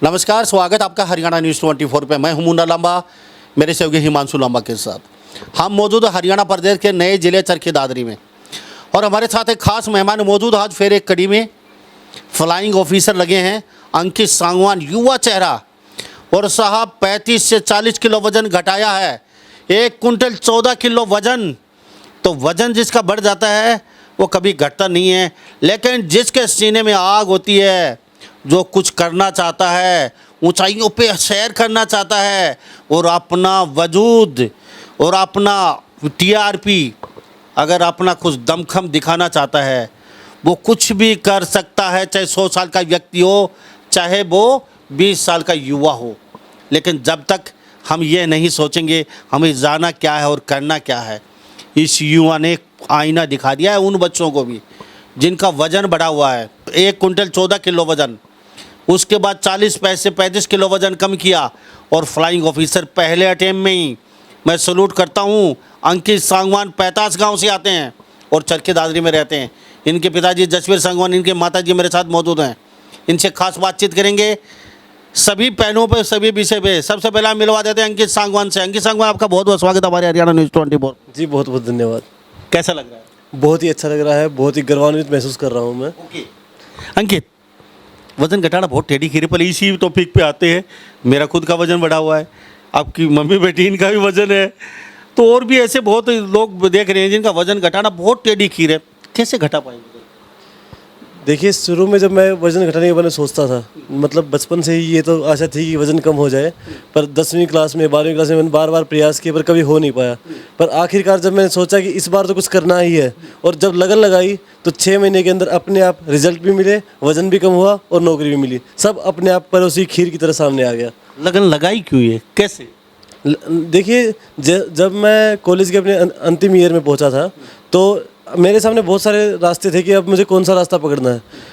नमस्कार, स्वागत आपका हरियाणा न्यूज़ 24 पे। मैं हूं मुन्ना लांबा, मेरे सहयोगी हिमांशु लांबा के साथ। हम मौजूद हैं हरियाणा प्रदेश के नए जिले चरखी दादरी में और हमारे साथ एक खास मेहमान मौजूद। आज फिर एक कड़ी में फ्लाइंग ऑफिसर लगे हैं अंकित सांगवान, युवा चेहरा। और साहब 35 से 40 किलो वजन घटाया है। 1 कुंटल 14 किलो वजन। तो वजन जिसका बढ़ जाता है वो कभी घटता नहीं है, लेकिन जिसके सीने में आग होती है, जो कुछ करना चाहता है, ऊंचाइयों पे सैर करना चाहता है और अपना वजूद और अपना टीआरपी, अगर अपना कुछ दमखम दिखाना चाहता है, वो कुछ भी कर सकता है। चाहे 100 साल का व्यक्ति हो, चाहे वो 20 साल का युवा हो। लेकिन जब तक हम ये नहीं सोचेंगे हमें जाना क्या है और करना क्या है, इस युवा ने आईना दिखा दिया है उन बच्चों को भी जिनका वज़न बढ़ा हुआ है। 1 कुंटल 14 किलो वज़न, उसके बाद 40 पैसे 35 किलो वज़न कम किया और फ्लाइंग ऑफिसर पहले अटेम्प्ट में ही। मैं सलूट करता हूं। अंकित सांगवान 50 गांव से आते हैं और चरखी दादरी में रहते हैं। इनके पिताजी जसवीर सांगवान, इनके माताजी मेरे साथ मौजूद हैं। इनसे खास बातचीत करेंगे सभी पहलुओं पर, सभी विषय पे। सबसे पहले हम मिलवा देते हैं अंकित सांगवान से। अंकित सांगवान, आपका बहुत बहुत स्वागत हमारे हरियाणा न्यूज़ 24। जी बहुत बहुत धन्यवाद। कैसा लग रहा है? बहुत ही अच्छा लग रहा है, बहुत ही गौरवान्वित महसूस कर रहा हूँ मैं। अंकित, वज़न घटाना बहुत टेढ़ी खीर है। पहले इसी टॉपिक पे आते हैं। मेरा खुद का वज़न बढ़ा हुआ है, आपकी मम्मी बेटी इनका भी वज़न है, तो और भी ऐसे बहुत लोग देख रहे हैं जिनका वज़न घटाना बहुत टेढ़ी खीर है। कैसे घटा पाएंगे? देखिए, शुरू में जब मैं वज़न घटाने के बारे में सोचता था, मतलब बचपन से ही ये तो आशा थी कि वज़न कम हो जाए, पर 10वीं क्लास में 12वीं क्लास में मैंने बार बार प्रयास किए पर कभी हो नहीं पाया। पर आखिरकार जब मैंने सोचा कि इस बार तो कुछ करना ही है, और जब लगन लगाई तो 6 महीने के अंदर अपने आप रिजल्ट भी मिले, वज़न भी कम हुआ और नौकरी भी मिली। सब अपने आप पर उसी खीर की तरह सामने आ गया। लगन लगाई क्यों है, कैसे? देखिए, जब मैं कॉलेज के अपने अंतिम ईयर में पहुंचा था तो मेरे सामने बहुत सारे रास्ते थे कि अब मुझे कौन सा रास्ता पकड़ना है।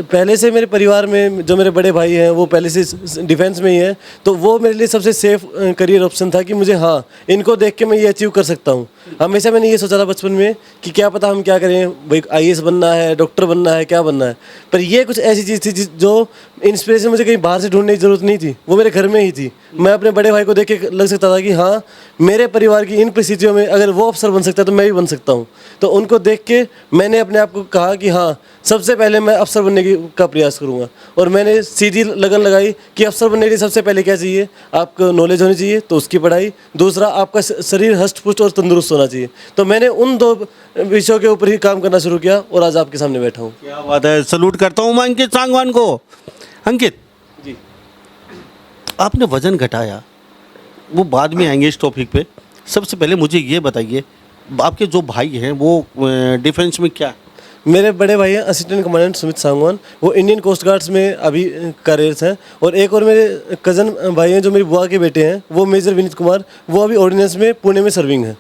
पहले से मेरे परिवार में जो मेरे बड़े भाई हैं वो पहले से डिफेंस में ही हैं, तो वो मेरे लिए सबसे सेफ करियर ऑप्शन था कि मुझे, हाँ, इनको देख के मैं ये अचीव कर सकता हूँ। हमेशा मैंने ये सोचा था बचपन में कि क्या पता हम क्या करें, भाई आईएएस बनना है, डॉक्टर बनना है, क्या बनना है। पर ये कुछ ऐसी चीज़ थी जो इंस्पिरेशन मुझे कहीं बाहर से ढूंढने की ज़रूरत नहीं थी, वो मेरे घर में ही थी। मैं अपने बड़े भाई को देख के लग सकता था कि हाँ, मेरे परिवार की इन परिस्थितियों में अगर वो अफसर बन सकता है तो मैं भी बन सकता हूँ। तो उनको देख के मैंने अपने आप को कहा कि हाँ, सबसे पहले मैं अफसर बनने का प्रयास करूँगा। और मैंने सीधी लगन लगाई कि अफसर बनने के लिए सबसे पहले क्या चाहिए, आपको नॉलेज होनी चाहिए, तो उसकी पढ़ाई। दूसरा, आपका शरीर हष्ट पुष्ट और तंदुरुस्त होना चाहिए। तो मैंने उन 2 विषयों के ऊपर ही काम करना शुरू किया और आज आपके सामने बैठा हूँ। क्या बात है, सलूट करता हूँ मैं अंकित सांगवान को। अंकित जी, आपने वज़न घटाया, वो बाद में आएंगे इस टॉपिक पे। सबसे पहले मुझे ये बताइए, आपके जो भाई हैं वो डिफेंस में क्या? मेरे बड़े भाई हैं असिस्टेंट कमांडेंट सुमित सांगवान, वो इंडियन कोस्ट गार्ड्स में अभी कार्यरत हैं। और एक और मेरे कज़न भाई हैं जो मेरी बुआ के बेटे हैं, वो मेजर विनीत कुमार, वो अभी ऑर्डिनेंस में पुणे में सर्विंग है।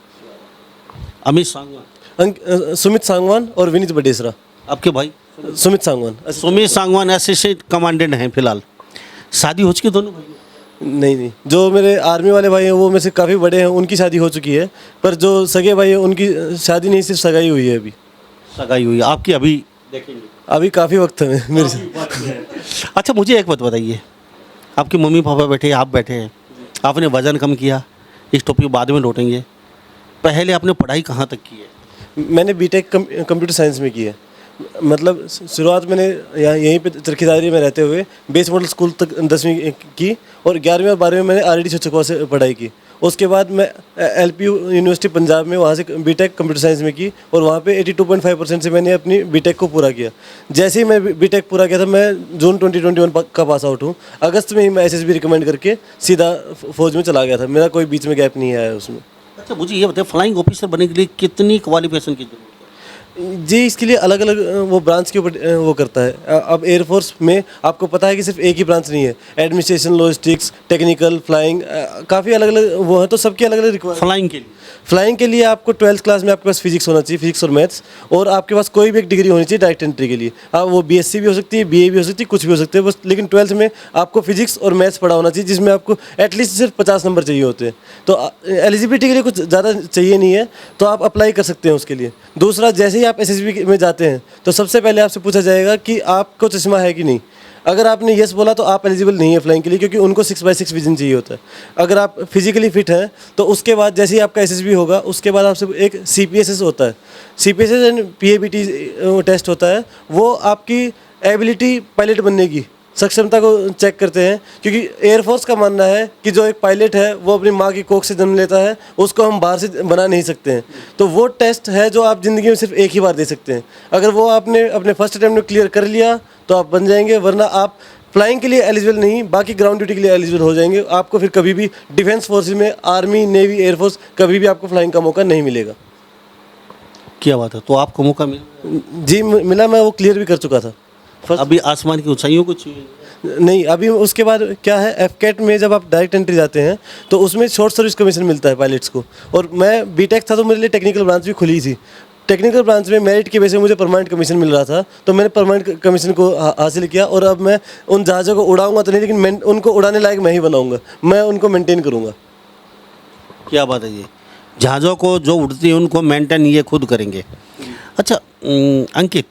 अमित सांगवान, सुमित सांगवान और विनीत बडेसरा। आपके भाई? सुमित सांगवान। सुमित सांगवान असिस्टेंट कमांडेंट हैं फिलहाल। शादी हो चुकी दोनों भाई? नहीं, जो मेरे आर्मी वाले भाई हैं वो मेरे से काफ़ी बड़े हैं, उनकी शादी हो चुकी है। पर जो सगे भाई हैं उनकी शादी नहीं, सिर्फ सगाई हुई है। अभी सगाई हुई, आपकी अभी देखेंगे? अभी काफ़ी वक्त है मेरे से। अच्छा, मुझे एक बात बताइए, आपके मम्मी पापा बैठे, आप बैठे हैं, आपने वज़न कम किया, इस टॉपिक बाद में लौटेंगे। पहले आपने पढ़ाई कहाँ तक की है? मैंने बीटेक कंप्यूटर साइंस में की है। मतलब शुरुआत मैंने यहीं पे चरखी दादरी में रहते हुए बेस मॉडल स्कूल तक 10वीं की, और 11वीं और 12वीं में मैंने आरडी शिक्षकों से पढ़ाई की। उसके बाद मैं एलपीयू यूनिवर्सिटी पंजाब में वहाँ से बीटेक कंप्यूटर साइंस में की, और वहाँ पे 82.5% से मैंने अपनी बीटेक को पूरा किया। जैसे ही मैं बीटेक पूरा किया था, मैं जून 2021 का पास आउट हूँ। अगस्त में ही मैं एसएसबी रिकमेंड करके सीधा फौज में चला गया था। मेरा कोई बीच में गैप नहीं आया उसमें। अच्छा, मुझे ये बताइए, फ्लाइंग ऑफिसर बनने के लिए कितनी क्वालिफिकेशन की जरूरत है? जी, इसके लिए अलग अलग वो ब्रांच के ऊपर वो करता है। अब एयरफोर्स में आपको पता है कि सिर्फ एक ही ब्रांच नहीं है, एडमिनिस्ट्रेशन, लॉजिस्टिक्स, टेक्निकल, फ्लाइंग, काफ़ी अलग अलग वो है, तो सबके अलग अलग रिक्वायरमेंट। फ्लाइंग के लिए आपको 12th क्लास में आपके पास फिजिक्स होना चाहिए, फिजिक्स और मैथ्स, और आपके पास कोई भी एक डिग्री होनी चाहिए डायरेक्ट एंट्री के लिए। हाँ, वो बीएससी भी हो सकती है, बीए भी हो सकती है, कुछ भी हो सकते हैं बस, लेकिन 12th में आपको फिजिक्स और मैथ्स पढ़ा होना चाहिए, जिसमें आपको एटलीस्ट सिर्फ 50 नंबर चाहिए होते हैं। तो एलिजिबिलिटी के लिए कुछ ज़्यादा चाहिए नहीं है, तो आप अप्लाई कर सकते हैं उसके लिए। दूसरा, जैसे ही आप एसएसबी में जाते हैं तो सबसे पहले आपसे पूछा जाएगा कि आपको चश्मा है कि नहीं। अगर आपने यस बोला तो आप एलिजिबल नहीं है फ्लाइंग के लिए, क्योंकि उनको 6x6 विजन चाहिए होता है। अगर आप फिजिकली फिट हैं तो उसके बाद जैसे ही आपका एसएसबी होगा उसके बाद आपसे एक सीपीएसएस होता है, सीपीएसएस एंड पीएबीटी टेस्ट होता है। वो आपकी एबिलिटी पायलट बनने की सक्षमता को चेक करते हैं, क्योंकि एयरफोर्स का मानना है कि जो एक पायलट है वो अपनी माँ की कोख से जन्म लेता है, उसको हम बाहर से बना नहीं सकते हैं। तो वो टेस्ट है जो आप ज़िंदगी में सिर्फ एक ही बार दे सकते हैं। अगर वो आपने अपने फर्स्ट अटैम्प्ट में क्लियर कर लिया तो आप बन जाएंगे, वरना आप फ्लाइंग के लिए एलिजिबल नहीं, बाकी ग्राउंड ड्यूटी के लिए एलिजिबल हो जाएंगे। आपको फिर कभी भी डिफेंस फोर्सेज में, आर्मी, नेवी, एयरफोर्स, कभी भी आपको फ्लाइंग का मौका नहीं मिलेगा। क्या बात है, तो आपको मौका मिला? जी मिला, मैं वो क्लियर भी कर चुका था। अभी आसमान की ऊंचाइयों को चाहिए? नहीं, अभी उसके बाद क्या है, एफकेट में जब आप डायरेक्ट एंट्री जाते हैं तो उसमें शॉर्ट सर्विस कमीशन मिलता है पायलट्स को। और मैं बीटेक था तो मेरे लिए टेक्निकल ब्रांच भी खुली थी। टेक्निकल ब्रांच में मेरिट की वजह से मुझे परमानेंट कमीशन मिल रहा था, तो मैंने परमानेंट कमीशन को हासिल किया। और अब मैं उन जहाज़ों को उड़ाऊंगा तो नहीं, लेकिन उनको उड़ाने लायक मैं ही बनाऊंगा, मैं उनको मेंटेन करूंगा। क्या बात है, ये जहाज़ों को जो उड़ती है उनको मेंटेन ये खुद करेंगे। अच्छा अंकित,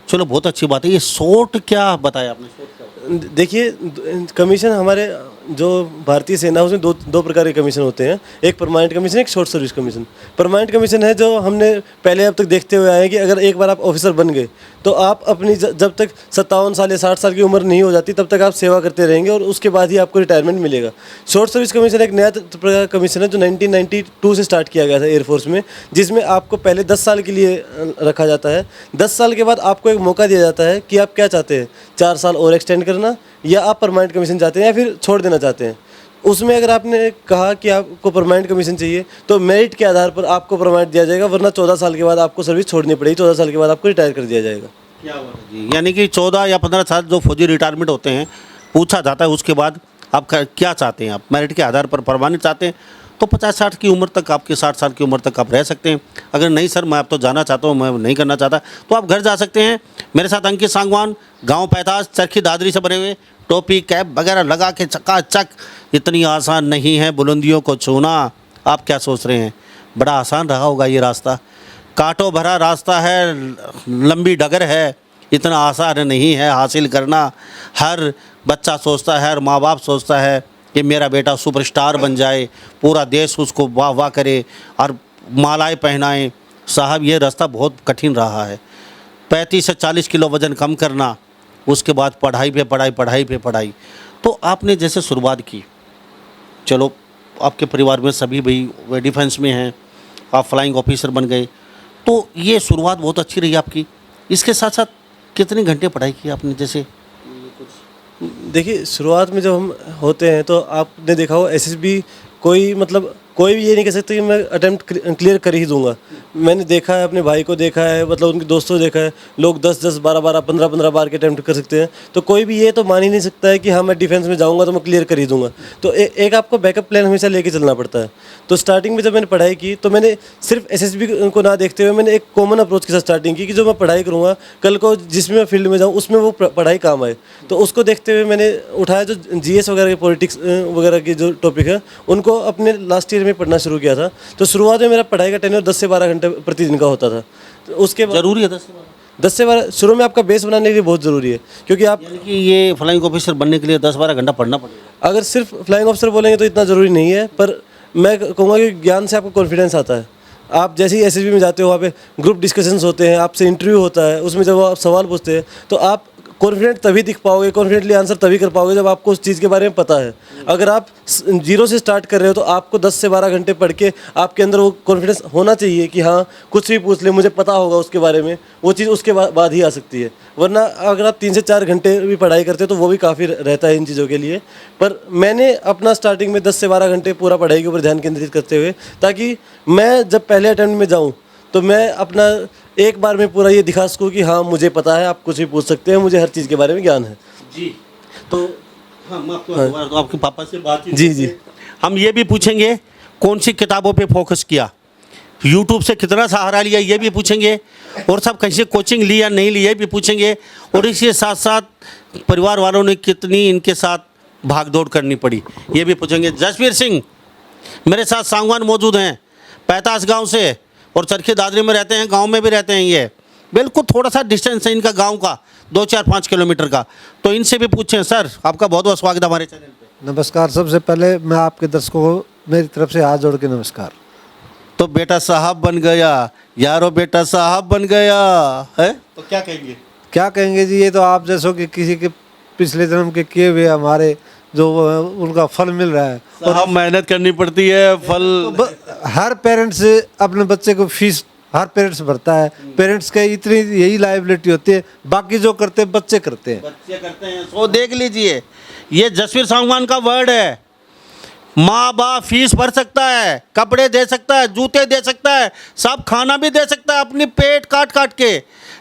चलो बहुत अच्छी बात है। ये शॉर्ट क्या बताया आपने? शॉर्ट क्या होता है? देखिए, कमीशन हमारे जो भारतीय सेना है उसमें दो प्रकार के कमीशन होते हैं, एक परमानेंट कमीशन, एक short service commission. Permanent commission है जो हमने पहले अब तक देखते हुए आए हैं कि अगर एक बार आप ऑफिसर बन गए तो आप अपनी जब तक 57 साल या 60 साल की उम्र नहीं हो जाती तब तक आप सेवा करते रहेंगे और उसके बाद ही आपको रिटायरमेंट मिलेगा। शॉर्ट सर्विस कमीशन एक नया प्रकार का कमीशन है जो 1992 से स्टार्ट किया गया था एयरफोर्स में, जिसमें आपको पहले 10 साल के लिए रखा जाता है। 10 साल के बाद आपको एक मौका दिया जाता है कि आप क्या चाहते हैं, 4 साल और एक्सटेंड करना, या आप परमानेंट कमीशन चाहते हैं, या फिर छोड़ देना चाहते हैं। उसमें अगर आपने कहा कि आपको परमानेंट कमीशन चाहिए तो मेरिट के आधार पर आपको परमानेंट दिया जाएगा, वरना 14 साल के बाद आपको सर्विस छोड़नी पड़ेगी, 14 साल के बाद आपको रिटायर कर दिया जाएगा। क्या बात है जी, यानी कि 14 या 15 साल जो फौजी रिटायरमेंट होते हैं पूछा जाता है, उसके बाद आप क्या चाहते हैं, आप मेरिट के आधार पर परमानेंट चाहते हैं तो 50-60 की उम्र तक, आपके 60 साल की उम्र तक आप रह सकते हैं। अगर नहीं सर मैं अब तो जाना चाहता हूँ, मैं नहीं करना चाहता, तो आप घर जा सकते हैं। मेरे साथ अंकित सांगवान, गाँव पैताज, चरखी दादरी से बने हुए, टोपी कैप वगैरह लगा के चकाचक। इतनी आसान नहीं है बुलंदियों को छूना। आप क्या सोच रहे हैं, बड़ा आसान रहा होगा ये रास्ता? कांटों भरा रास्ता है, लंबी डगर है, इतना आसान नहीं है हासिल करना। हर बच्चा सोचता है, हर माँ बाप सोचता है कि मेरा बेटा सुपरस्टार बन जाए, पूरा देश उसको वाह वाह करे और मालाएं पहनाएं। साहब ये रास्ता बहुत कठिन रहा है। 35 से 40 किलो वज़न कम करना, उसके बाद पढ़ाई पे पढ़ाई, पढ़ाई पे पढ़ाई। तो आपने जैसे शुरुआत की, चलो आपके परिवार में सभी भाई डिफेंस में हैं, आप फ्लाइंग ऑफिसर बन गए, तो ये शुरुआत बहुत अच्छी रही आपकी। इसके साथ साथ कितने घंटे पढ़ाई की आपने? जैसे देखिए, शुरुआत में जब हम होते हैं तो आपने देखा हो एसएसबी कोई भी ये नहीं कह सकता कि मैं अटेम्प्ट क्लियर कर ही दूंगा। मैंने देखा है, अपने भाई को देखा है, मतलब उनके दोस्तों को देखा है, लोग 10-10, 12-12, 15-15 बार के अटेम्प्ट कर सकते हैं। तो कोई भी ये तो मान ही नहीं सकता है कि हाँ मैं डिफेंस में जाऊंगा तो मैं क्लियर कर ही दूंगा। तो एक आपको बैकअप प्लान हमेशा लेके चलना पड़ता है। तो स्टार्टिंग में जब मैंने पढ़ाई की तो मैंने सिर्फ एसएसबी को ना देखते हुए मैंने एक कॉमन अप्रोच के साथ स्टार्टिंग की कि जो मैं पढ़ाई करूँगा कल को जिसमें मैं फील्ड में जाऊँ उसमें वो पढ़ाई काम आए। तो उसको देखते हुए मैंने उठाया जो जीएस वगैरह के, पॉलिटिक्स वगैरह के जो टॉपिक है उनको अपने लास्ट ईयर में पढ़ना शुरू किया था। तो शुरुआत में मेरा पढ़ाई का टेन्योर 10 से 12 घंटे प्रतिदिन का होता था। तो उसके बाद ज़रूरी है 10 से 12 शुरू में आपका बेस बनाने के लिए बहुत ज़रूरी है, क्योंकि आप यानी कि ये फ्लाइंग ऑफिसर बनने के लिए 10-12 घंटा पढ़ना पड़ेगा। अगर सिर्फ फ्लाइंग ऑफिसर बोलेंगे तो इतना ज़रूरी नहीं है, पर मैं कहूँगा कि ज्ञान से आपको कॉन्फिडेंस आता है। आप जैसे ही एसएसबी में जाते हो वहाँ पे ग्रुप डिस्कशंस होते हैं, आपसे इंटरव्यू होता है, उसमें जब आप सवाल पूछते हैं तो आप कॉन्फिडेंट तभी दिख पाओगे, कॉन्फिडेंटली आंसर तभी कर पाओगे जब आपको उस चीज़ के बारे में पता है। अगर आप जीरो से स्टार्ट कर रहे हो तो आपको 10 से 12 घंटे पढ़ के आपके अंदर वो कॉन्फिडेंस होना चाहिए कि हाँ कुछ भी पूछ ले मुझे पता होगा उसके बारे में, वो चीज़ उसके बाद ही आ सकती है। वरना अगर आप 3 से 4 घंटे भी पढ़ाई करते हो तो वो भी काफ़ी रहता है इन चीज़ों के लिए। पर मैंने अपना स्टार्टिंग में 10 से 12 घंटे पूरा पढ़ाई के ऊपर ध्यान केंद्रित करते हुए, ताकि मैं जब पहले अटेम्प्ट में जाऊँ तो मैं अपना एक बार में पूरा ये दिखा सकूँ कि हाँ मुझे पता है, आप कुछ भी पूछ सकते हैं, मुझे हर चीज़ के बारे में ज्ञान है। जी, तो हाँ मैं आपको दोबारा तो आपके पापा से बात जी हम ये भी पूछेंगे कौन सी किताबों पे फोकस किया, यूट्यूब से कितना सहारा लिया ये भी पूछेंगे, और सब कहीं से कोचिंग ली या नहीं ली ये भी पूछेंगे, और इसके साथ साथ परिवार वालों ने कितनी इनके साथ भाग दौड़ करनी पड़ी ये भी पूछेंगे। जसवीर सिंह मेरे साथ सांगवान मौजूद हैं, पैतास गांव से, और चरखी दादरी में रहते हैं, गांव में भी रहते हैं ये। बिल्कुल थोड़ा सा डिस्टेंस है इनका गांव का, 2-4-5 किलोमीटर का। तो इनसे भी पूछें। सर आपका बहुत बहुत स्वागत है हमारे चैनल पे। नमस्कार। सबसे पहले मैं आपके दर्शकों को मेरी तरफ से हाथ जोड़ के नमस्कार। तो बेटा साहब बन गया यारो, बेटा साहब बन गया है, तो क्या कहेंगे? क्या कहेंगे जी, ये तो आप जैसो कि किसी के पिछले जन्म के किए हुए हमारे जो उनका फल मिल रहा है। साहब मेहनत करनी पड़ती है, फल हर पेरेंट्स अपने बच्चे को फीस हर पेरेंट्स भरता है। पेरेंट्स का इतनी यही लायबिलिटी होती है, बाकी जो करते हैं बच्चे करते हैं। बच्चे करते हैं। सो देख लीजिए, ये जसवीर सांगवान का वर्ड है। माँ बाप फीस भर सकता है, कपड़े दे सकता है, जूते दे सकता है, सब खाना भी दे सकता है अपनी पेट काट काट के,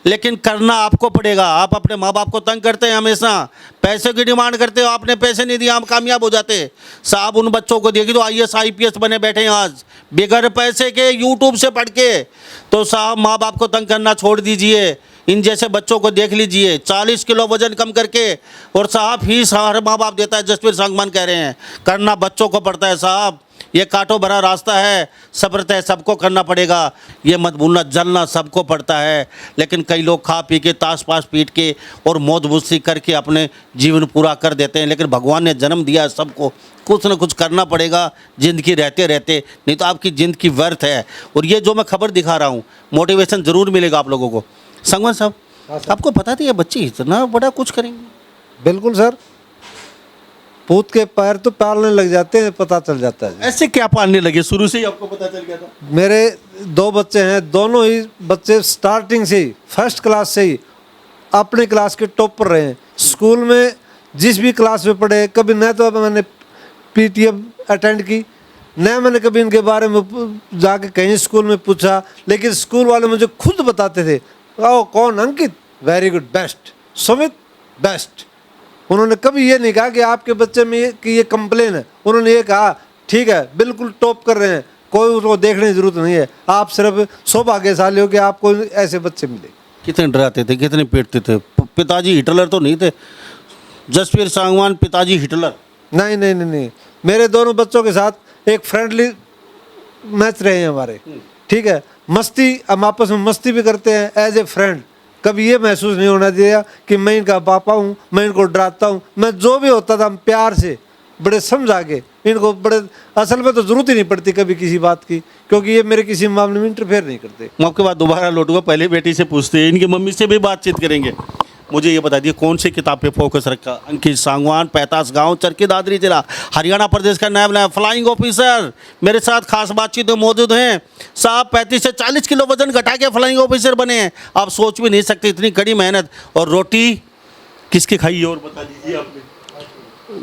लेकिन करना आपको पड़ेगा। आप अपने माँ बाप को तंग करते हैं, हमेशा पैसे की डिमांड करते हो, आपने पैसे नहीं दिया हम कामयाब हो जाते। साहब उन बच्चों को देखिए तो IAS IPS बने बैठे हैं आज, बगैर पैसे के, यूट्यूब से पढ़ के। तो साहब माँ बाप को तंग करना छोड़ दीजिए, इन जैसे बच्चों को देख लीजिए, 40 किलो वजन कम करके, और साहब फीस हर माँ बाप देता है। जसवीर सांगवान कह रहे हैं करना बच्चों को पड़ता है साहब, ये कांटों भरा रास्ता है, सब्र तय सबको करना पड़ेगा। ये मत भूलना, जलना सबको पड़ता है, लेकिन कई लोग खा पी के ताश पास पीट के और मौज मस्ती करके अपने जीवन पूरा कर देते हैं। लेकिन भगवान ने जन्म दिया है सबको, कुछ न कुछ करना पड़ेगा ज़िंदगी रहते रहते, नहीं तो आपकी ज़िंदगी व्यर्थ है। और ये जो मैं खबर दिखा रहा हूँ, मोटिवेशन ज़रूर मिलेगा आप लोगों को। सांगवान साहब, आपको पता था ये बच्चे इतना बड़ा कुछ करेंगे? बिल्कुल सर, पूत के पैर तो पालने लग जाते हैं, पता चल जाता है। ऐसे क्या पालने लगे, शुरू से ही आपको पता चल गया था? मेरे 2 बच्चे हैं, दोनों ही बच्चे स्टार्टिंग से ही फर्स्ट क्लास से ही अपने क्लास के टॉपर रहे हैं। स्कूल में जिस भी क्लास में पढ़े, कभी न तो मैंने PTM अटेंड की, न मैंने कभी इनके बारे में जाके कहीं स्कूल में पूछा, लेकिन स्कूल वाले मुझे खुद बताते थे, ओ कौन Ankit, very good, best, Sumit best. उन्होंने कभी ये नहीं कहा कि आपके बच्चे में कि ये कंप्लेन है। उन्होंने ये कहा ठीक है, बिल्कुल टॉप कर रहे हैं, कोई उसको देखने की जरूरत नहीं है, आप सिर्फ सौभाग्यशाली हो कि आपको ऐसे बच्चे मिले। कितने डराते थे, कितने पीटते थे? पिताजी हिटलर तो नहीं थे? जसवीर सांगवान पिताजी हिटलर? नहीं नहीं नहीं नहीं, मेरे दोनों बच्चों के साथ एक फ्रेंडली मैच रहे हैं हमारे, ठीक है। मस्ती, हम आपस में मस्ती भी करते हैं एज ए फ्रेंड। कभी ये महसूस नहीं होना दिया कि मैं इनका पापा हूँ, मैं इनको डराता हूँ। मैं जो भी होता था हम प्यार से बड़े समझा के इनको, बड़े असल में तो ज़रूरत ही नहीं पड़ती कभी किसी बात की, क्योंकि ये मेरे किसी मामले में इंटरफेयर नहीं करते। मैं आपके बाद दोबारा लौटूंगा, पहले बेटी से पूछते हैं, इनकी मम्मी से भी बातचीत करेंगे। मुझे ये बता दिए कौन सी किताब पे फोकस रखा? अंकित सांगवान, 85 गाँव, चरखी दादरी जिला, हरियाणा प्रदेश का नायब फ्लाइंग ऑफिसर। मेरे साथ खास बातचीत में मौजूद हैं साहब। 35 से 40 किलो वजन घटा के फ्लाइंग ऑफिसर बने हैं। आप सोच भी नहीं सकते इतनी कड़ी मेहनत। और रोटी किसकी खाई है और बता दीजिए आपने?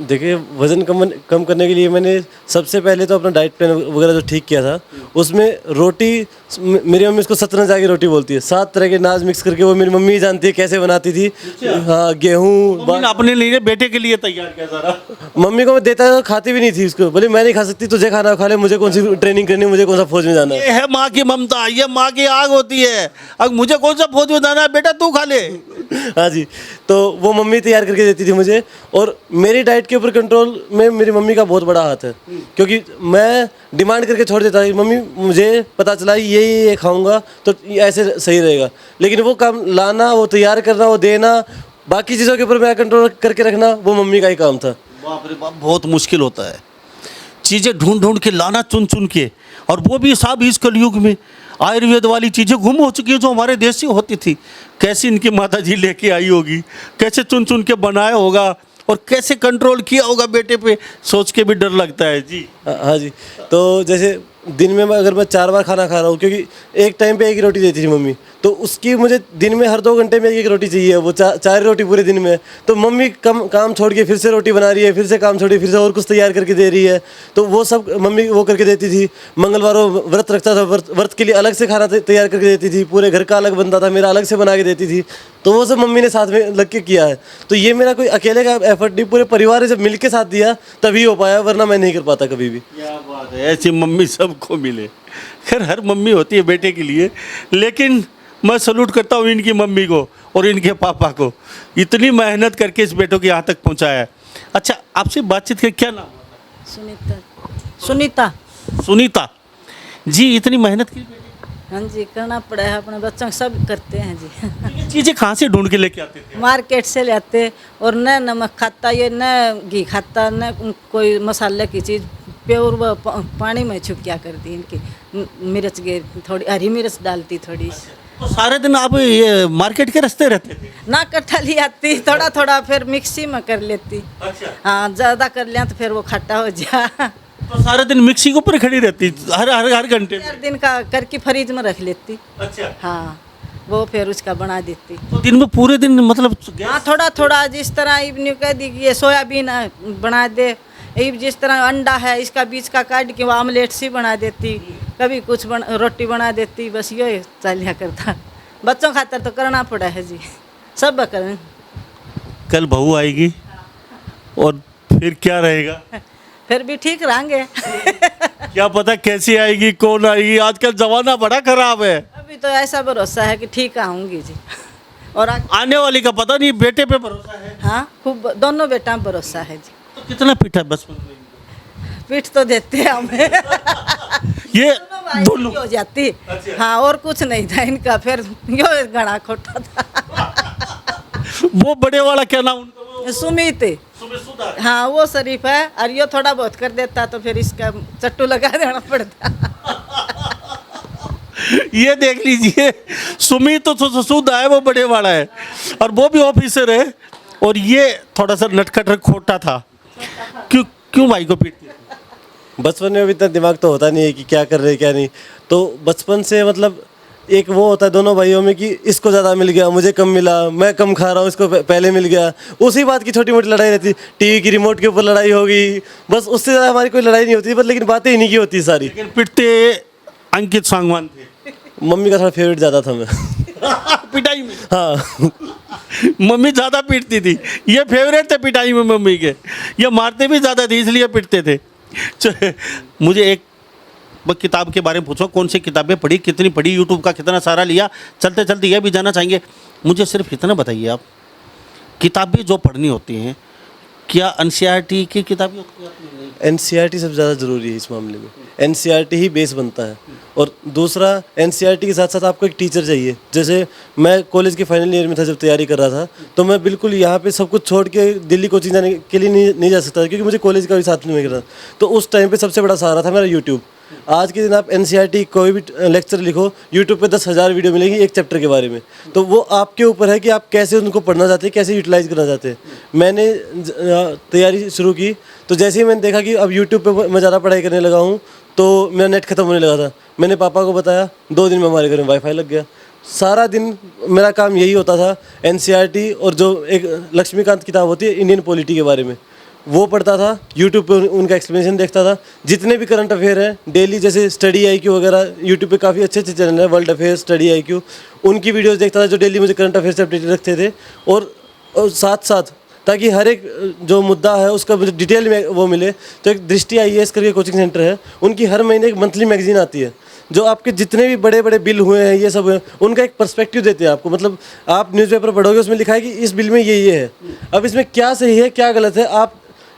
देखिए, वज़न कम करने के लिए मैंने सबसे पहले तो अपना डाइट प्लान वगैरह जो ठीक किया था, उसमें रोटी, मेरी मम्मी इसको सतरंज की रोटी बोलती है, 7 तरह के नाज मिक्स करके, वो मेरी मम्मी ही जानती है कैसे बनाती थी। हाँ, गेहूँ अपने लिए बेटे के लिए तैयार किया सारा? मम्मी को मैं देता था, खाती भी नहीं थी उसको, बोले मैं नहीं खा सकती, तुझे खाना खा ले, मुझे कौन सी ट्रेनिंग करनी है, मुझे कौन सा फौज में जाना है। ये है माँ की ममता, ये माँ की आग होती है। अब मुझे कौन सा फौज में जाना है, बेटा तू खा ले। हाँ जी, तो वो मम्मी तैयार करके देती थी मुझे। और मेरी डाइट के ऊपर कंट्रोल में मेरी मम्मी का बहुत बड़ा हाथ है, क्योंकि मैं डिमांड करके छोड़ देता था, मम्मी मुझे पता चला ये खाऊंगा तो ऐसे सही रहेगा, लेकिन वो काम लाना, वो तैयार करना, वो देना, बाकी चीज़ों के ऊपर मैं कंट्रोल करके रखना, वो मम्मी का ही काम था। बाप रे बाप, बहुत मुश्किल होता है चीज़ें ढूंढ ढूंढ के लाना, चुन चुन के। और वो भी साहब इस कलयुग में आयुर्वेद वाली चीज़ें गुम हो चुकी है जो हमारे देश से होती थी। कैसे इनकी माता जी लेके आई होगी, कैसे चुन चुन के बनाया होगा, और कैसे कंट्रोल किया होगा बेटे पे, सोच के भी डर लगता है जी। हाँ जी, तो जैसे दिन में अगर मैं 4 बार खाना खा रहा हूँ, क्योंकि एक टाइम पे एक ही रोटी देती थी मम्मी, तो उसकी मुझे दिन में हर 2 घंटे में एक रोटी चाहिए, वो 4 रोटी पूरे दिन में। तो मम्मी काम छोड़ के फिर से रोटी बना रही है, फिर से काम छोड़ी, फिर से और कुछ तैयार करके दे रही है, तो वो सब मम्मी वो करके देती थी। मंगलवारों व्रत रखता था, व्रत के लिए अलग से खाना तैयार करके देती थी, पूरे घर का अलग बनता था, मेरा अलग से बना के देती थी। तो वो सब मम्मी ने साथ में लग के किया है। तो ये मेरा कोई अकेले का एफर्ट नहीं, पूरे परिवार ने जब मिल के साथ दिया तभी हो पाया, वरना मैं नहीं कर पाता कभी भी। क्या बात है, ऐसी मम्मी सबको मिले। खैर हर मम्मी होती है बेटे के लिए, लेकिन मैं सलूट करता हूँ इनकी मम्मी को और इनके पापा को, इतनी मेहनत करके इस बेटों को यहाँ तक पहुँचाया है। अच्छा, आपसे बातचीत के क्या नाम? सुनीता। सुनीता जी, इतनी मेहनत की बेटे? हाँ जी, करना पड़ा है, अपने बच्चों को सब करते हैं जी। ये चीज़ें कहाँ से ढूंढ के लेके आते थे? मार्केट से लाते, और न नमक खाता, ये न घी खाता, न कोई मसाले की चीज़, प्योर वो पानी में छुकिया कर दी इनकी, मिर्च गे थोड़ी हरी मिर्च डालती थोड़ी सी। तो सारे दिन आप ये मार्केट के रास्ते रहते थे? ना कट्ठा ले आती, थोड़ा थोड़ा फिर मिक्सी में कर लेती। अच्छा। हाँ, ज़्यादा कर लिया तो फिर वो खट्टा हो जा। तो सारे दिन मिक्सी के ऊपर खड़ी रहती हर घंटे में? 4 दिन का करके फ्रिज में रख लेती। अच्छा। हाँ, वो फिर उसका बना देती। तो दिन में पूरे दिन मतलब हाँ, थोड़ा थोड़ा, जिस तरह इवनी कह दी कि ये सोयाबीन बना दे, जिस तरह अंडा है इसका बीज का काट के वो आमलेट सी बना देती, कभी कुछ रोटी बना देती, बस ये चलिया करता। बच्चों खातर तो करना पड़ा है जी, सब करें। कल बहू आएगी और फिर क्या रहेगा? फिर भी ठीक रहेंगे। क्या पता कैसी आएगी, कौन आएगी, आजकल जमाना बड़ा खराब है। अभी तो ऐसा भरोसा है कि ठीक आऊँगी जी। और आने वाली का पता नहीं, बेटे पे भरोसा है? हाँ, खूब, दोनों बेटा में भरोसा है जी। तो कितना पीटा बचपन में? पीठ तो देते हैं हमें। ये दोनों दोनों हो जाती। अच्छा। हाँ, और कुछ नहीं था इनका, फिर यो गड़ा खोटा था। वो बड़े वाला क्या नाम उनका? सुमित, सुबह सुधा। हाँ वो शरीफ है, और यो थोड़ा बहुत कर देता तो फिर इसका चट्टू लगा देना पड़ता। ये देख लीजिए, सुमित तो सुधा है, वो बड़े वाला है, और वो भी ऑफिसर है, और ये थोड़ा सा नटखट खोटा था। क्यों क्यों भाई को पीटते थे? बचपन में अभी इतना दिमाग तो होता नहीं है कि क्या कर रहे हैं क्या नहीं, तो बचपन से मतलब एक वो होता है दोनों भाइयों में कि इसको ज़्यादा मिल गया, मुझे कम मिला, मैं कम खा रहा हूँ, इसको पहले मिल गया, उसी बात की छोटी मोटी लड़ाई रहती। टीवी की रिमोट के ऊपर लड़ाई हो गई, बस उससे ज़्यादा हमारी कोई लड़ाई नहीं होती, बस लेकिन बातें इन्हीं की होती सारी। लेकिन पिटते अंकित सांगवान थे। मम्मी का थोड़ा फेवरेट ज़्यादा था मैं। पिटाई में? हाँ। मम्मी ज़्यादा पीटती थी, ये फेवरेट थे पिटाई में मम्मी के, ये मारते भी ज़्यादा थे इसलिए पिटते थे। मुझे एक किताब के बारे में पूछो, कौन सी किताबें पढ़ी, कितनी पढ़ी, यूट्यूब का कितना सारा लिया? चलते चलते यह भी जानना चाहेंगे, मुझे सिर्फ इतना बताइए आप, किताबें जो पढ़नी होती हैं क्या एनसीईआरटी की किताबें होती हैं? एनसीईआरटी सबसे ज़्यादा ज़रूरी है इस मामले में, एनसीईआरटी ही बेस बनता है। और दूसरा, एनसीईआरटी के साथ साथ आपको एक टीचर चाहिए। जैसे मैं कॉलेज के फाइनल ईयर में था, जब तैयारी कर रहा था, तो मैं बिल्कुल यहाँ पे सब कुछ छोड़ के दिल्ली कोचिंग जाने के लिए नहीं जा सकता था, क्योंकि मुझे कॉलेज का भी साथ नहीं मिल रहा। तो उस टाइम पे सबसे बड़ा सहारा था मेरा यूट्यूब। आज के दिन आप एनसीईआरटी कोई भी लेक्चर लिखो, यूट्यूब पे 10,000 वीडियो मिलेगी एक चैप्टर के बारे में। तो वो आपके ऊपर है कि आप कैसे उनको पढ़ना चाहते हैं, कैसे यूटिलाइज करना चाहते हैं। मैंने तैयारी शुरू की, तो जैसे ही मैंने देखा कि अब यूट्यूब पे मैं ज़्यादा पढ़ाई करने लगा हूँ, तो मेरा नेट खत्म होने लगा था। मैंने पापा को बताया, 2 दिन में हमारे घर में वाईफाई लग गया। सारा दिन मेरा काम यही होता था, एनसीईआरटी और जो एक लक्ष्मीकांत किताब होती है इंडियन पॉलिटी के बारे में, वो पढ़ता था। यूट्यूब पे उनका एक्सप्लेनेशन देखता था। जितने भी करंट अफेयर हैं डेली, जैसे स्टडी IQ वगैरह, यूट्यूब पे काफ़ी अच्छे अच्छे चैनल हैं, वर्ल्ड अफेयर, स्टडी IQ, उनकी वीडियोस देखता था जो डेली मुझे करंट अफेयर से अपडेटेड रखते थे। और साथ साथ ताकि हर एक जो मुद्दा है उसका मुझे डिटेल में वो मिले, तो एक दृष्टि IAS करके कोचिंग सेंटर है, उनकी हर महीने एक मंथली मैगजीन आती है, जो आपके जितने भी बड़े बड़े बिल हुए हैं, ये सब है, उनका एक पर्सपेक्टिव देते हैं आपको। मतलब आप न्यूज़पेपर पढ़ोगे, उसमें लिखा है कि इस बिल में ये है, अब इसमें क्या सही है क्या गलत है, आप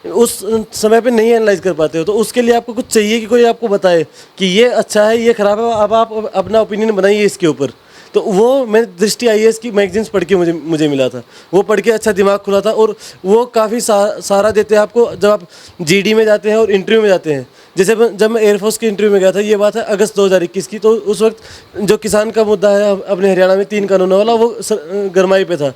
उस समय पे नहीं एनालाइज कर पाते हो। तो उसके लिए आपको कुछ चाहिए कि कोई आपको बताए कि ये अच्छा है, ये ख़राब है, अब आप अपना ओपिनियन बनाइए इसके ऊपर। तो वो मैं दृष्टि IAS की मैगजीन्स पढ़ के मुझे मिला था। वो पढ़ के अच्छा दिमाग खुला था, और वो काफ़ी सहारा देते हैं आपको जब आप GD में जाते हैं और इंटरव्यू में जाते हैं। जैसे जब मैं एयरफोर्स के इंटरव्यू में गया था, ये बात है अगस्त 2021 की, तो उस वक्त जो किसान का मुद्दा है अपने हरियाणा में 3 कानूनों वाला, वो गरमाई पे था,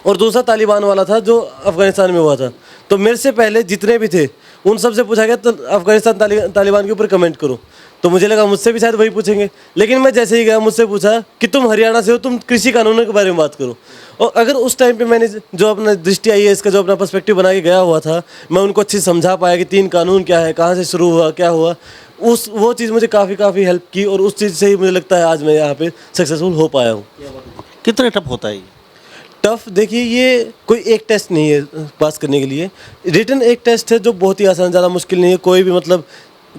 और दूसरा तालिबान वाला था जो अफ़गानिस्तान में हुआ था। तो मेरे से पहले जितने भी थे उन सब से पूछा गया तो अफ़गानिस्तान तालिबान के ऊपर कमेंट करो। तो मुझे लगा मुझसे भी शायद वही पूछेंगे, लेकिन मैं जैसे ही गया मुझसे पूछा कि तुम हरियाणा से हो, तुम कृषि कानूनों के बारे में बात करो। और अगर उस टाइम पे मैंने जो अपना दृष्टि IAS का जो अपना पर्सपेक्टिव बना के गया हुआ था, मैं उनको अच्छे से समझा पाया कि 3 कानून क्या है, कहाँ से शुरू हुआ, क्या हुआ, वो चीज़ मुझे काफ़ी हेल्प की, और उस चीज़ से ही मुझे लगता है आज मैं यहाँ पे सक्सेसफुल हो पाया हूँ। कितने टफ होता है ये? टफ देखिए, ये कोई एक टेस्ट नहीं है पास करने के लिए। रिटन एक टेस्ट है जो बहुत ही आसान, ज़्यादा मुश्किल नहीं है। कोई भी मतलब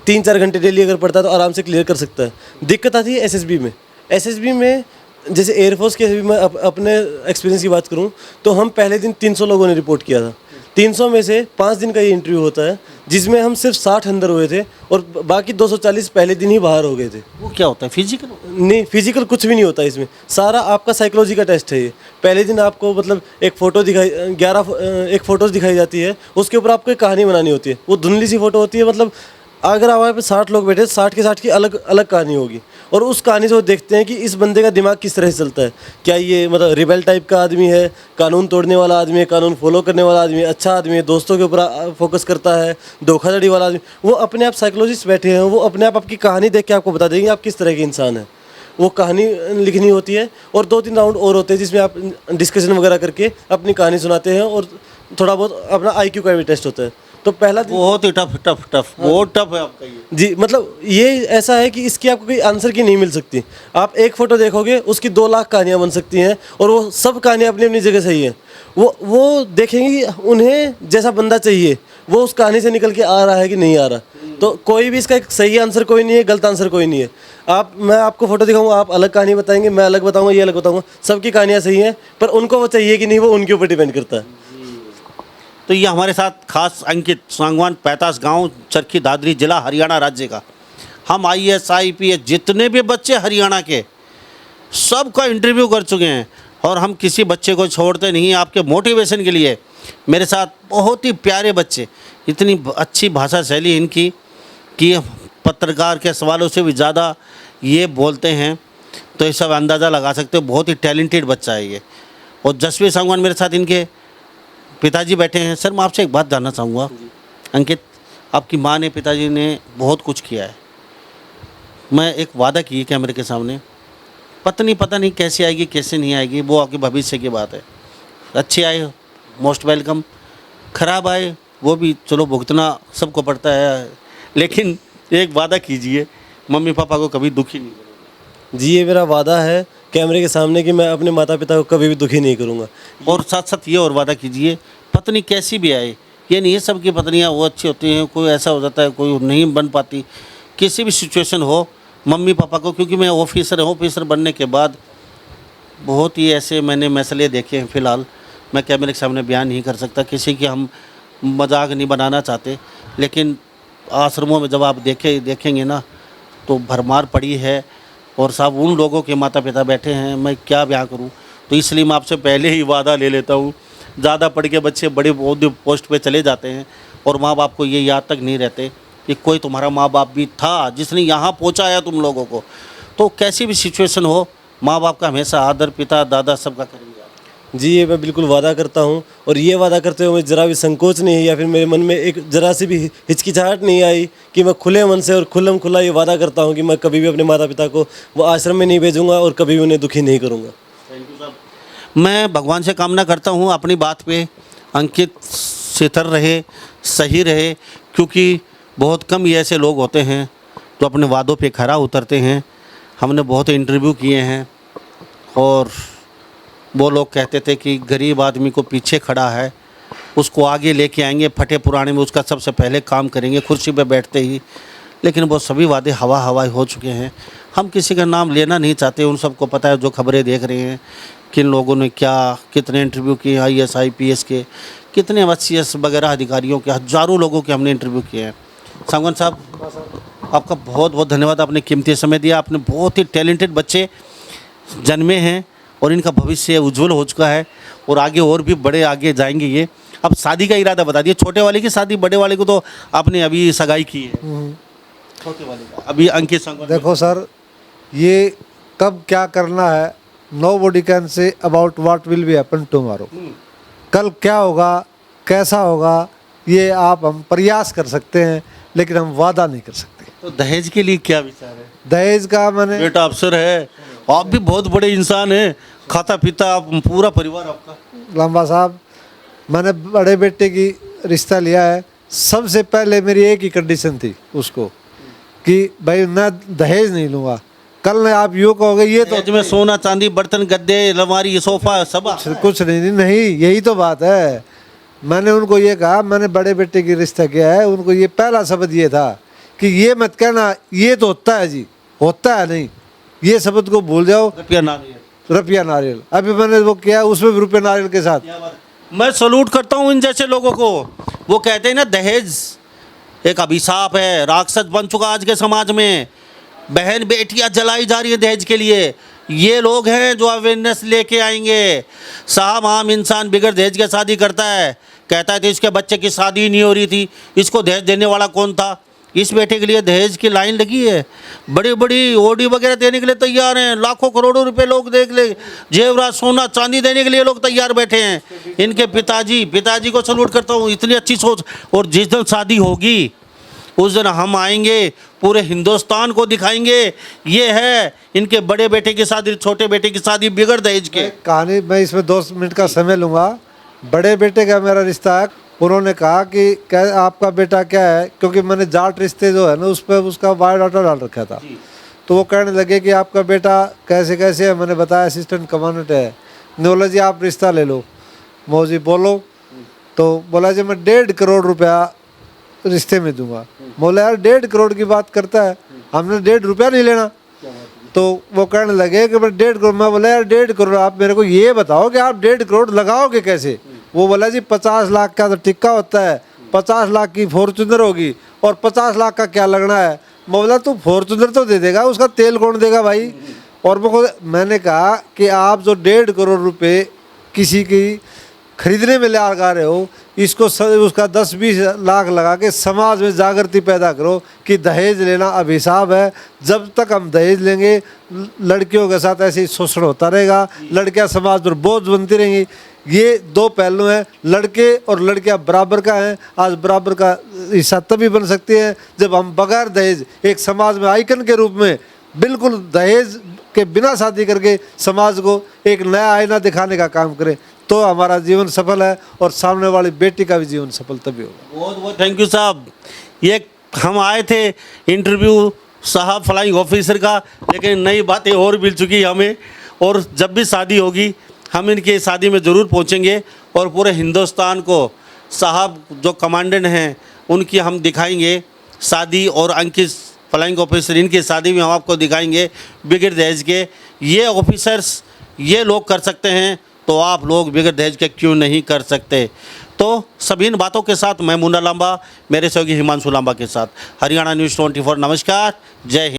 3-4 घंटे डेली अगर पढ़ता है तो आराम से क्लियर कर सकता है। दिक्कत आती है SSB में। SSB में जैसे एयरफोर्स के SSB में अपने एक्सपीरियंस की बात करूं तो हम पहले दिन 300 लोगों ने रिपोर्ट किया था। 300 में से 5 दिन का ये इंटरव्यू होता है, जिसमें हम सिर्फ 60 अंदर हुए थे और बाकी 240 पहले दिन ही बाहर हो गए थे। वो क्या होता है, फिजिकल? नहीं, फिजिकल कुछ भी नहीं होता इसमें, सारा आपका साइकोलॉजी का टेस्ट है ये। पहले दिन आपको मतलब एक फ़ोटोज़ दिखाई जाती है, उसके ऊपर आपको एक कहानी बनानी होती है। वो धुंधली सी फ़ोटो होती है, मतलब अगर हमारे पे 60 लोग बैठे, 60 के 60 की अलग अलग कहानी होगी, और उस कहानी से वो देखते हैं कि इस बंदे का दिमाग किस तरह से चलता है। क्या ये मतलब रिबेल टाइप का आदमी है, कानून तोड़ने वाला आदमी है, कानून फॉलो करने वाला आदमी है, अच्छा आदमी है, दोस्तों के ऊपर फोकस करता है, धोखाधड़ी वाला आदमी। वो अपने आप साइकोलॉजिस्ट बैठे हैं, वो अपने आप आपकी कहानी देख के आपको बता देंगे आप किस तरह के इंसान हैं। वो कहानी लिखनी होती है, और 2-3 राउंड और होते हैं जिसमें आप डिस्कशन वगैरह करके अपनी कहानी सुनाते हैं, और थोड़ा बहुत अपना IQ का भी टेस्ट होता है। तो पहला दिन बहुत ही टफ बहुत टफ है आपका ये। जी, मतलब ये ऐसा है कि इसकी आपको कोई आंसर की नहीं मिल सकती। आप एक फ़ोटो देखोगे, उसकी 2 लाख कहानियाँ बन सकती हैं, और वो सब कहानियाँ अपनी अपनी जगह सही है। वो देखेंगे कि उन्हें जैसा बंदा चाहिए वो उस कहानी से निकल के आ रहा है कि नहीं आ रहा। तो कोई भी इसका एक सही आंसर कोई नहीं है, गलत आंसर कोई नहीं है। मैं आपको फ़ोटो दिखाऊंगा, आप अलग कहानी बताएंगे, मैं अलग बताऊंगा, ये अलग बताऊंगा, सबकी कहानियाँ सही हैं, पर उनको वो चाहिए कि नहीं, वो उनके ऊपर डिपेंड करता है। तो ये हमारे साथ खास अंकित सांगवान 85 गांव चरखी दादरी जिला हरियाणा राज्य का। हम IAS IPS जितने भी बच्चे हरियाणा के सबका इंटरव्यू कर चुके हैं, और हम किसी बच्चे को छोड़ते नहीं। आपके मोटिवेशन के लिए मेरे साथ बहुत ही प्यारे बच्चे, इतनी अच्छी भाषा शैली इनकी कि पत्रकार के सवालों से भी ज़्यादा ये बोलते हैं, तो ये सब अंदाज़ा लगा सकते हो। बहुत ही टैलेंटेड बच्चा है ये। और जसवीर सांगवान मेरे साथ इनके पिताजी बैठे हैं। सर, मैं आपसे एक बात जानना चाहूँगा। अंकित, आपकी माँ ने, पिताजी ने बहुत कुछ किया है। मैं एक वादा की कैमरे के सामने, पता नहीं कैसे आएगी कैसे नहीं आएगी, वो आपके भविष्य की बात है। अच्छे आए, मोस्ट वेलकम। ख़राब आए, वो भी चलो भुगतना सबको पड़ता है, लेकिन एक वादा कीजिए, मम्मी पापा को कभी दुखी नहीं करोगे। जी, ये मेरा वादा है कैमरे के सामने कि मैं अपने माता पिता को कभी भी दुखी नहीं करूँगा। और साथ साथ ये और वादा कीजिए, पत्नी कैसी भी आए, ये नहीं है सबकी पत्नियाँ वो अच्छी होती हैं, कोई ऐसा हो जाता है, कोई नहीं बन पाती। किसी भी सिचुएशन हो, मम्मी पापा को, क्योंकि मैं ऑफिसर बनने के बाद बहुत ही ऐसे मैंने मसले देखे हैं। फ़िलहाल मैं कैमरे के सामने बयान नहीं कर सकता, किसी की हम मजाक नहीं बनाना चाहते, लेकिन आश्रमों में जब आप देखेंगे ना, तो भरमार पड़ी है, और साहब उन लोगों के माता पिता बैठे हैं, मैं क्या बयां करूं। तो इसलिए मैं आपसे पहले ही वादा ले लेता हूं। ज़्यादा पढ़ के बच्चे बड़े पोस्ट पे चले जाते हैं, और माँ बाप को ये याद तक नहीं रहते कि कोई तुम्हारा माँ बाप भी था जिसने यहाँ पहुँचाया तुम लोगों को। तो कैसी भी सिचुएशन हो, माँ बाप का हमेशा आदर, पिता दादा सबका करेंगे आप। जी, ये मैं बिल्कुल वादा करता हूँ, और ये वादा करते हुए मुझे ज़रा भी संकोच नहीं है, या फिर मेरे मन में एक ज़रा सी भी हिचकिचाहट नहीं आई कि मैं खुले मन से और खुल्लम खुला ये वादा करता हूँ कि मैं कभी भी अपने माता पिता को वो आश्रम में नहीं भेजूँगा, और कभी भी उन्हें दुखी नहीं करूँगा। थैंक यू साहब। मैं भगवान से कामना करता हूँ अपनी बात पे अंकित स्थिर रहे, सही रहे, क्योंकि बहुत कम ही ऐसे लोग होते हैं जो अपने वादों पे खरा उतरते हैं। हमने बहुत इंटरव्यू किए हैं, और वो लोग कहते थे कि गरीब आदमी को पीछे खड़ा है, उसको आगे लेके आएंगे, फटे पुराने में उसका सबसे पहले काम करेंगे कुर्सी पे बैठते ही। लेकिन वो सभी वादे हवा हो चुके हैं। हम किसी का नाम लेना नहीं चाहते, उन सबको पता है जो खबरें देख रहे हैं, किन लोगों ने क्या कितने इंटरव्यू किए, IAS IPS के, कितने CS वगैरह अधिकारियों के, हज़ारों लोगों के हमने इंटरव्यू किए हैं। सांगवान साहब, आपका बहुत बहुत धन्यवाद, आपने कीमती समय दिया। आपने बहुत ही टैलेंटेड बच्चे जन्मे हैं, और इनका भविष्य उज्जवल हो चुका है, और आगे और भी बड़े आगे जाएंगे ये। अब शादी का इरादा बता दिए, छोटे वाले की शादी, बड़े वाले को तो आपने अभी सगाई की है, छोटे वाले का अभी अंकित सांगवान। देखो सर, ये कब क्या करना है, nobody can say about what will be happen tomorrow. कल क्या होगा, कैसा होगा, ये हम प्रयास कर सकते हैं, लेकिन हम वादा नहीं कर सकते। तो दहेज के लिए क्या विचार है? दहेज का मैंने, बेटा अफसर है, आप भी बहुत बड़े इंसान हैं, खाता पीता आप, पूरा परिवार आपका। लंबा साहब, मैंने बड़े बेटे की रिश्ता लिया है। सबसे पहले मेरी एक ही कंडीशन थी उसको, कि भाई मैं दहेज नहीं लूँगा। कल ने आप यूँ कहोगे ये तो दहेज में सोना चांदी, बर्तन, गद्दे, अलमारी, सोफा सब। कुछ नहीं, यही तो बात है। मैंने उनको ये कहा, मैंने बड़े बेटे की रिश्ता किया है, उनको ये पहला शब्द ये था कि ये मत कहना ये तो होता है जी, होता है नहीं, ये शब्द को भूल जाओ। रुपया नारियल अभी मैंने वो किया, उसमें भी रुपया नारियल के साथ। मैं सलूट करता हूँ इन जैसे लोगों को। वो कहते हैं ना, दहेज एक अभिशाप है, राक्षस बन चुका आज के समाज में। बहन बेटियां जलाई जा रही है दहेज के लिए। ये लोग हैं जो अवेयरनेस लेके आएंगे। साहब आम इंसान बिगड़ दहेज के शादी करता है, कहता है तो इसके बच्चे की शादी नहीं हो रही थी, इसको दहेज देने वाला कौन था। इस बेटे के लिए दहेज की लाइन लगी है, बड़ी बड़ी ओडी वगैरह देने के लिए तैयार हैं, लाखों करोड़ों रुपए लोग देख ले, जेवरात सोना चांदी देने के लिए लोग तैयार बैठे हैं। इनके पिताजी को सलूट करता हूँ, इतनी अच्छी सोच। और जिस दिन शादी होगी उस दिन हम आएंगे, पूरे हिंदुस्तान को दिखाएंगे ये है इनके बड़े बेटे की शादी, छोटे बेटे की शादी बिगड़ दहेज के। कहानी मैं इसमें 2 मिनट का समय लूँगा। बड़े बेटे का मेरा रिश्ता है, उन्होंने कहा कि क्या आपका बेटा क्या है, क्योंकि मैंने जाट रिश्ते जो है ना उस पर उसका बायोडाटा डाल रखा था। तो वो कहने लगे कि आपका बेटा कैसे कैसे है। मैंने बताया असिस्टेंट कमांडेंट है। बोला जी आप रिश्ता ले लो। मौजी बोलो। तो बोला जी मैं 1.5 करोड़ रुपया रिश्ते में दूंगा। बोला यार 1.5 करोड़ की बात करता है, हमने 1.5 रुपया नहीं लेना। तो वो कहने लगे कि मैं 1.5 करोड़। मैं बोला यार 1.5 करोड़ आप मेरे को ये बताओ कि आप 1.5 करोड़ लगाओगे कैसे। वो बोला जी 50 लाख का तो टिक्का होता है, 50 लाख की फॉर्चूनर होगी और 50 लाख का क्या लगना है। मैं बोला तू फॉर्चूनर तो दे देगा, उसका तेल कौन देगा भाई। और मैंने कहा कि आप जो 1.5 करोड़ रुपए किसी की खरीदने में लगा रहे हो, इसको उसका 10-20 लाख लगा के समाज में जागृति पैदा करो कि दहेज लेना अभिशाप है। जब तक हम दहेज लेंगे लड़कियों के साथ ऐसे ही शोषण होता रहेगा, लड़कियां समाज पर बोझ बनती रहेंगी। ये 2 पहलू हैं, लड़के और लड़कियां बराबर का हैं। आज बराबर का हिस्सा तभी बन सकती है जब हम बगैर दहेज एक समाज में आइकन के रूप में बिल्कुल दहेज के बिना शादी करके समाज को एक नया आईना दिखाने का काम करें, तो हमारा जीवन सफल है और सामने वाली बेटी का भी जीवन सफल तभी होगा। बहुत बहुत थैंक यू साहब। ये हम आए थे इंटरव्यू साहब फ्लाइंग ऑफिसर का, लेकिन नई बातें और मिल चुकी हमें। और जब भी शादी होगी हम इनकी शादी में ज़रूर पहुंचेंगे और पूरे हिंदुस्तान को साहब जो कमांडेंट हैं उनकी हम दिखाएंगे शादी। और अंकित फ्लाइंग ऑफिसर इनकी शादी में हम आपको दिखाएंगे बिगड़ दहेज के। ये ऑफिसर्स ये लोग कर सकते हैं तो आप लोग बिगड़ दहेज के क्यों नहीं कर सकते। तो सभी इन बातों के साथ मैं मुन्ना लांबा, मेरे सहयोगी हिमांशु लांबा के साथ हरियाणा न्यूज़ 24। नमस्कार, जय हिंद।